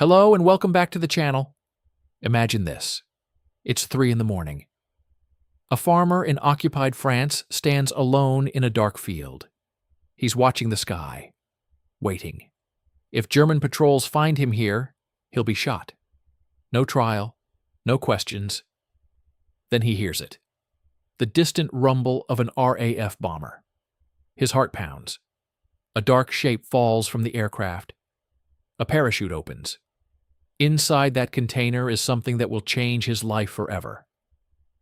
Hello and welcome back to the channel. Imagine this. It's 3 in the morning. A farmer in occupied France stands alone in a dark field. He's watching the sky, waiting. If German patrols find him here, he'll be shot. No trial, no questions. Then he hears it. The distant rumble of an RAF bomber. His heart pounds. A dark shape falls from the aircraft. A parachute opens. Inside that container is something that will change his life forever.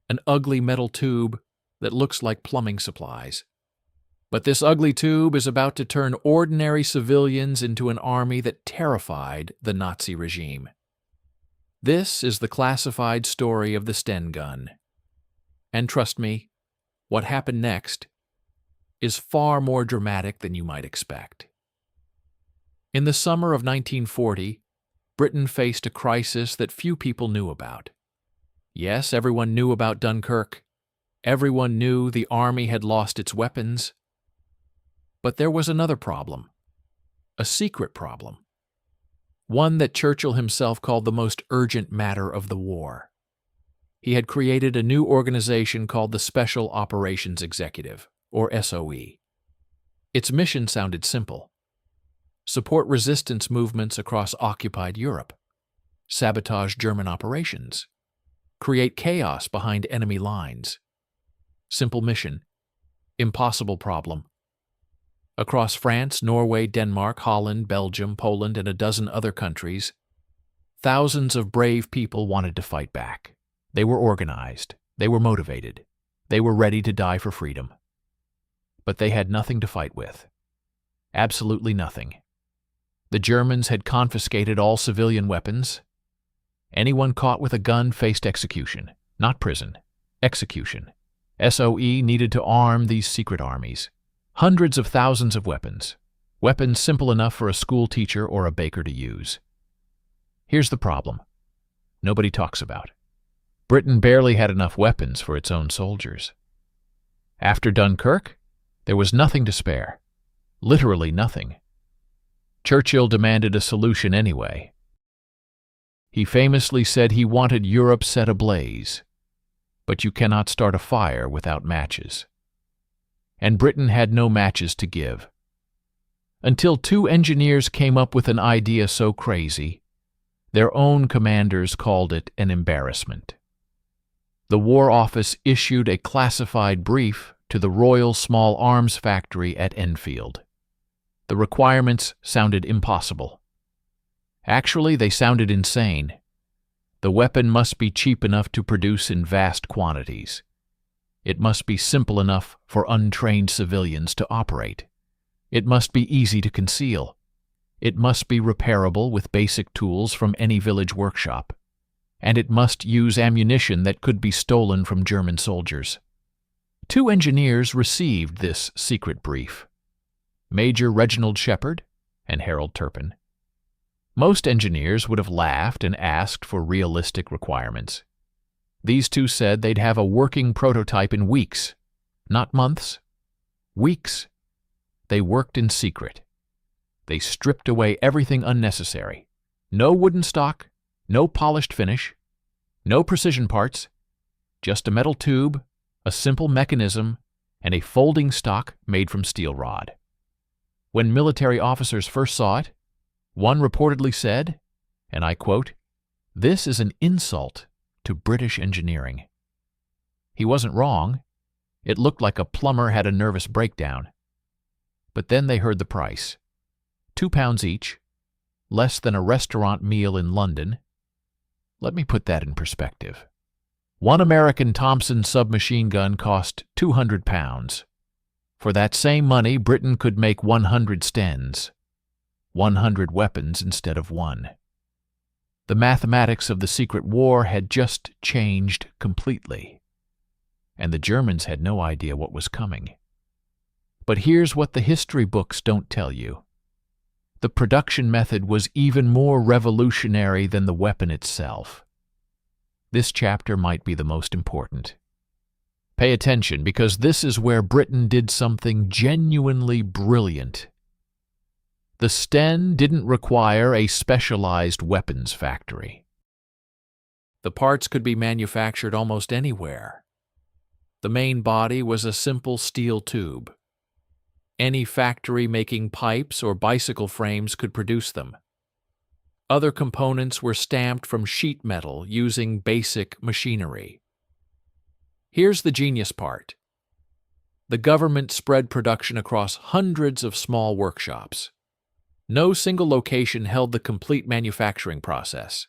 An ugly metal tube that looks like plumbing supplies. But this ugly tube is about to turn ordinary civilians into an army that terrified the Nazi regime. This is the classified story of the Sten Gun. And trust me, what happened next is far more dramatic than you might expect. In the summer of 1940, Britain faced a crisis that few people knew about. Yes, everyone knew about Dunkirk. Everyone knew the army had lost its weapons. But there was another problem. A secret problem. One that Churchill himself called the most urgent matter of the war. He had created a new organization called the Special Operations Executive, or SOE. Its mission sounded simple. Support resistance movements across occupied Europe. Sabotage German operations. Create chaos behind enemy lines. Simple mission. Impossible problem. Across France, Norway, Denmark, Holland, Belgium, Poland, and a dozen other countries, thousands of brave people wanted to fight back. They were organized. They were motivated. They were ready to die for freedom. But they had nothing to fight with. Absolutely nothing. The Germans had confiscated all civilian weapons. Anyone caught with a gun faced execution, not prison, execution. SOE needed to arm these secret armies. Hundreds of thousands of weapons. Weapons simple enough for a school teacher or a baker to use. Here's the problem. Nobody talks about. Britain barely had enough weapons for its own soldiers. After Dunkirk, there was nothing to spare. Literally nothing. Churchill demanded a solution anyway. He famously said he wanted Europe set ablaze, but you cannot start a fire without matches. And Britain had no matches to give. Until 2 engineers came up with an idea so crazy, their own commanders called it an embarrassment. The War Office issued a classified brief to the Royal Small Arms Factory at Enfield. The requirements sounded impossible. Actually, they sounded insane. The weapon must be cheap enough to produce in vast quantities. It must be simple enough for untrained civilians to operate. It must be easy to conceal. It must be repairable with basic tools from any village workshop. And it must use ammunition that could be stolen from German soldiers. 2 engineers received this secret brief. Major Reginald Shepard and Harold Turpin. Most engineers would have laughed and asked for realistic requirements. These 2 said they'd have a working prototype in weeks, not months. Weeks. They worked in secret. They stripped away everything unnecessary. No wooden stock, no polished finish, no precision parts, just a metal tube, a simple mechanism, and a folding stock made from steel rod. When military officers first saw it, one reportedly said, and I quote, "This is an insult to British engineering." He wasn't wrong. It looked like a plumber had a nervous breakdown. But then they heard the price. £2 each, less than a restaurant meal in London. Let me put that in perspective. One American Thompson submachine gun cost £200. For that same money, Britain could make 100 Stens, 100 weapons instead of 1. The mathematics of the secret war had just changed completely, and the Germans had no idea what was coming. But here's what the history books don't tell you. The production method was even more revolutionary than the weapon itself. This chapter might be the most important. Pay attention, because this is where Britain did something genuinely brilliant. The Sten didn't require a specialized weapons factory. The parts could be manufactured almost anywhere. The main body was a simple steel tube. Any factory making pipes or bicycle frames could produce them. Other components were stamped from sheet metal using basic machinery. Here's the genius part. The government spread production across hundreds of small workshops. No single location held the complete manufacturing process.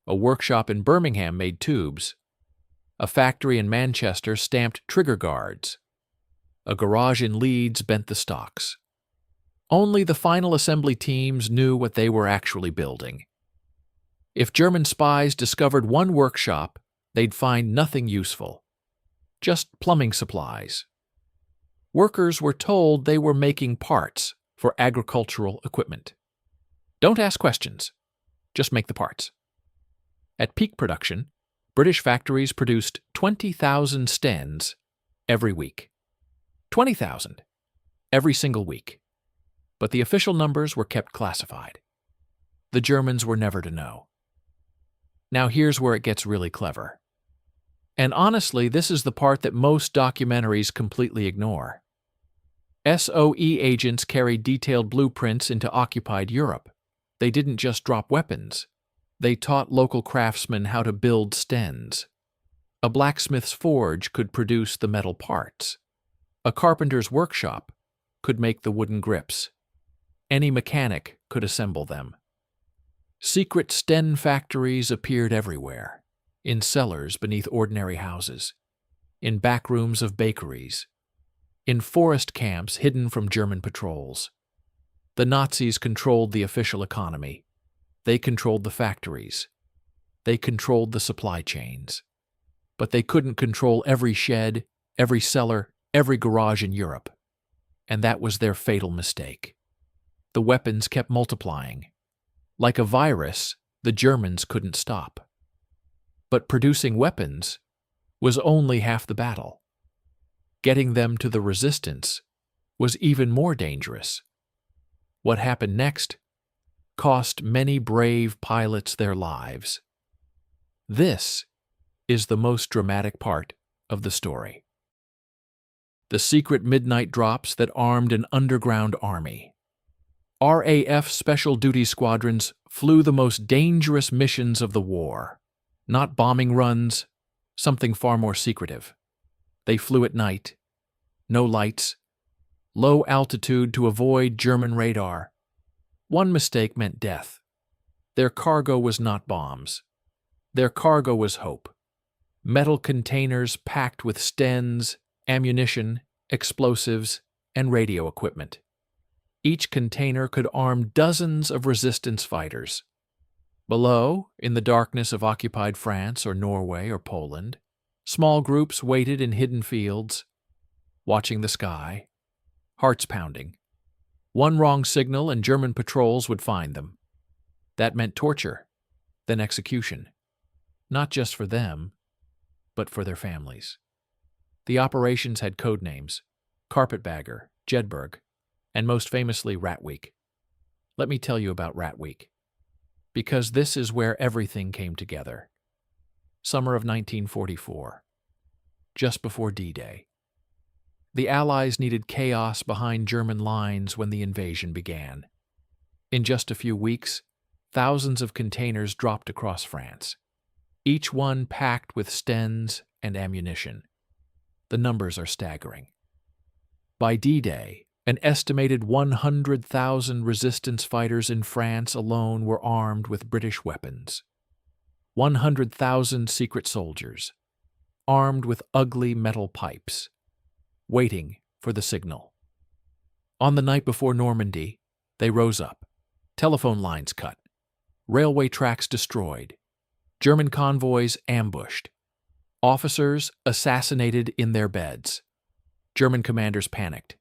A workshop in Birmingham made tubes. A factory in Manchester stamped trigger guards. A garage in Leeds bent the stocks. Only the final assembly teams knew what they were actually building. If German spies discovered one workshop, they'd find nothing useful. Just plumbing supplies. Workers were told they were making parts for agricultural equipment. Don't ask questions. Just make the parts. At peak production, British factories produced 20,000 Stens every week. 20,000 every single week. But the official numbers were kept classified. The Germans were never to know. Now here's where it gets really clever. And honestly, this is the part that most documentaries completely ignore. SOE agents carried detailed blueprints into occupied Europe. They didn't just drop weapons. They taught local craftsmen how to build Stens. A blacksmith's forge could produce the metal parts. A carpenter's workshop could make the wooden grips. Any mechanic could assemble them. Secret Sten factories appeared everywhere, in cellars beneath ordinary houses, in back rooms of bakeries, in forest camps hidden from German patrols. The Nazis controlled the official economy. They controlled the factories. They controlled the supply chains. But they couldn't control every shed, every cellar, every garage in Europe. And that was their fatal mistake. The weapons kept multiplying. Like a virus, the Germans couldn't stop. But producing weapons was only half the battle. Getting them to the resistance was even more dangerous. What happened next cost many brave pilots their lives. This is the most dramatic part of the story. The secret midnight drops that armed an underground army. RAF Special Duty Squadrons flew the most dangerous missions of the war. Not bombing runs, something far more secretive. They flew at night, no lights, low altitude to avoid German radar. One mistake meant death. Their cargo was not bombs. Their cargo was hope. Metal containers packed with Stens, ammunition, explosives, and radio equipment. Each container could arm dozens of resistance fighters. Below, in the darkness of occupied France or Norway or Poland, small groups waited in hidden fields, watching the sky, hearts pounding. One wrong signal and German patrols would find them. That meant torture, then execution. Not just for them, but for their families. The operations had code names: Carpetbagger, Jedburgh, and most famously Rat Week. Let me tell you about Rat Week, because this is where everything came together. Summer of 1944, just before D-Day. The Allies needed chaos behind German lines when the invasion began. In just a few weeks, thousands of containers dropped across France, each one packed with Stens and ammunition. The numbers are staggering. By D-Day, an estimated 100,000 resistance fighters in France alone were armed with British weapons. 100,000 secret soldiers, armed with ugly metal pipes, waiting for the signal. On the night before Normandy, they rose up, telephone lines cut, railway tracks destroyed, German convoys ambushed, officers assassinated in their beds. German commanders panicked.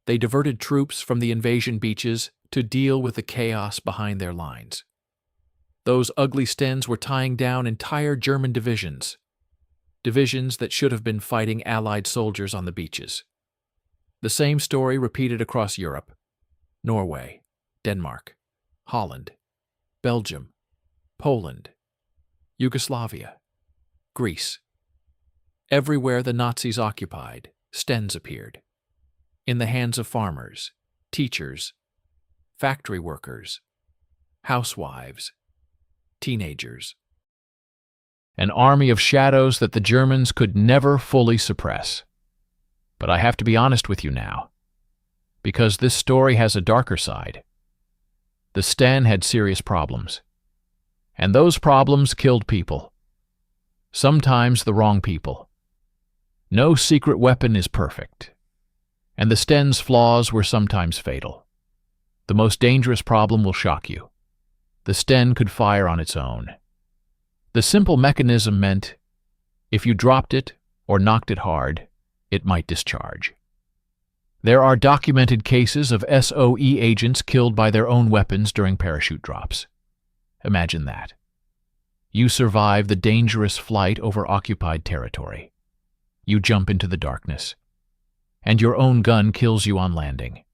They diverted troops from the invasion beaches to deal with the chaos behind their lines. Those ugly Stens were tying down entire German divisions that should have been fighting Allied soldiers on the beaches. The same story repeated across Europe. Norway, Denmark, Holland, Belgium, Poland, Yugoslavia, Greece. Everywhere the Nazis occupied, Stens appeared. In the hands of farmers, teachers, factory workers, housewives, teenagers. An army of shadows that the Germans could never fully suppress. But I have to be honest with you now, because this story has a darker side. The Sten had serious problems, and those problems killed people. Sometimes the wrong people. No secret weapon is perfect, and the Sten's flaws were sometimes fatal. The most dangerous problem will shock you. The Sten could fire on its own. The simple mechanism meant, if you dropped it or knocked it hard, it might discharge. There are documented cases of SOE agents killed by their own weapons during parachute drops. Imagine that. You survive the dangerous flight over occupied territory. You jump into the darkness, and your own gun kills you on landing.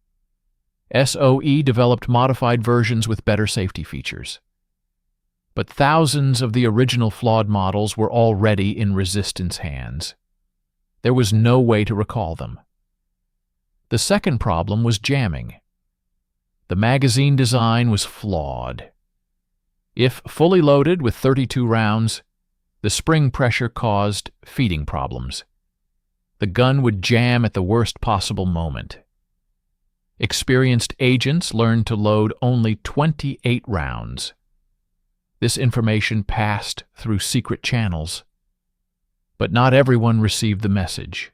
SOE developed modified versions with better safety features. But thousands of the original flawed models were already in resistance hands. There was no way to recall them. The second problem was jamming. The magazine design was flawed. If fully loaded with 32 rounds, the spring pressure caused feeding problems. The gun would jam at the worst possible moment. Experienced agents learned to load only 28 rounds. This information passed through secret channels. But not everyone received the message.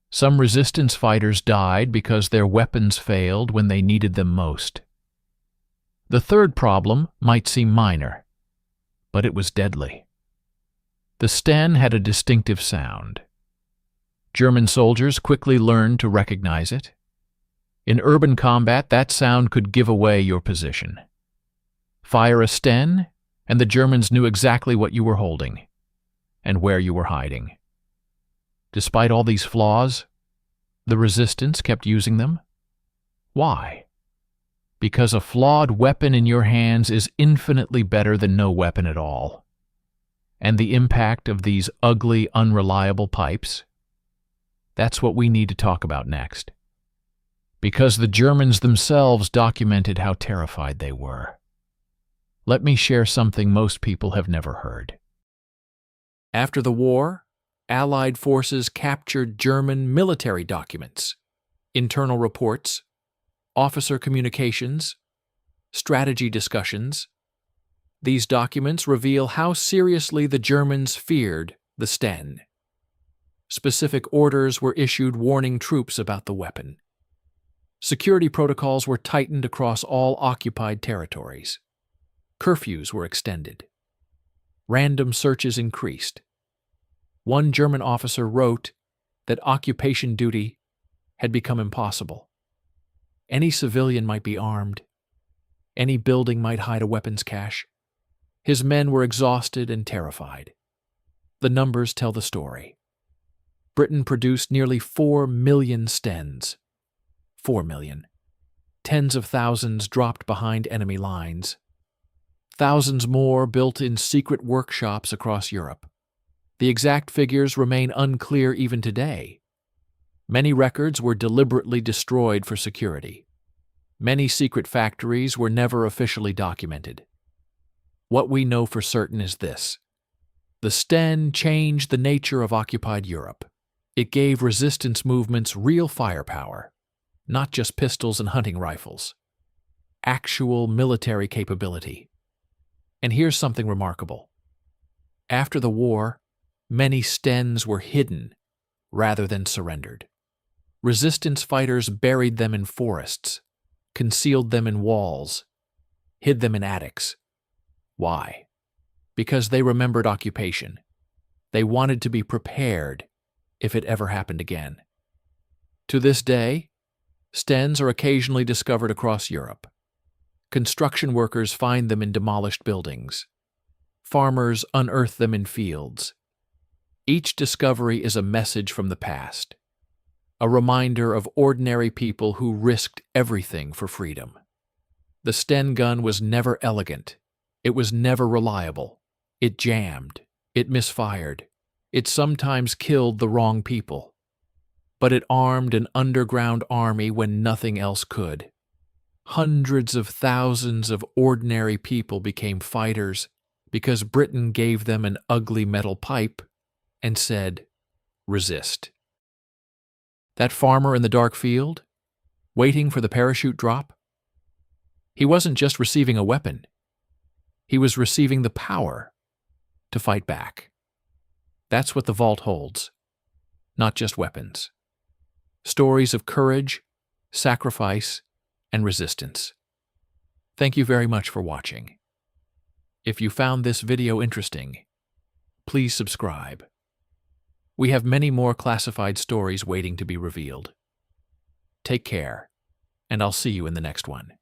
Some resistance fighters died because their weapons failed when they needed them most. The third problem might seem minor, but it was deadly. The Sten had a distinctive sound. German soldiers quickly learned to recognize it. In urban combat, that sound could give away your position. Fire a Sten, and the Germans knew exactly what you were holding and where you were hiding. Despite all these flaws, the resistance kept using them. Why? Because a flawed weapon in your hands is infinitely better than no weapon at all. And the impact of these ugly, unreliable pipes? That's what we need to talk about next. Because the Germans themselves documented how terrified they were. Let me share something most people have never heard. After the war, Allied forces captured German military documents, internal reports, officer communications, strategy discussions. These documents reveal how seriously the Germans feared the Sten. Specific orders were issued warning troops about the weapon. Security protocols were tightened across all occupied territories. Curfews were extended. Random searches increased. One German officer wrote that occupation duty had become impossible. Any civilian might be armed. Any building might hide a weapons cache. His men were exhausted and terrified. The numbers tell the story. Britain produced nearly 4 million Stens. 4 million. Tens of thousands dropped behind enemy lines. Thousands more built in secret workshops across Europe. The exact figures remain unclear even today. Many records were deliberately destroyed for security. Many secret factories were never officially documented. What we know for certain is this. The Sten changed the nature of occupied Europe. It gave resistance movements real firepower, not just pistols and hunting rifles. Actual military capability. And here's something remarkable. After the war, many Stens were hidden rather than surrendered. Resistance fighters buried them in forests, concealed them in walls, hid them in attics. Why? Because they remembered occupation. They wanted to be prepared if it ever happened again. To this day, Stens are occasionally discovered across Europe. Construction workers find them in demolished buildings. Farmers unearth them in fields. Each discovery is a message from the past, a reminder of ordinary people who risked everything for freedom. The Sten gun was never elegant. It was never reliable. It jammed. It misfired. It sometimes killed the wrong people. But it armed an underground army when nothing else could. Hundreds of thousands of ordinary people became fighters because Britain gave them an ugly metal pipe and said, "Resist." That farmer in the dark field, waiting for the parachute drop, he wasn't just receiving a weapon. He was receiving the power to fight back. That's what the vault holds, not just weapons. Stories of courage, sacrifice, and resistance. Thank you very much for watching. If you found this video interesting, please subscribe. We have many more classified stories waiting to be revealed. Take care, and I'll see you in the next one.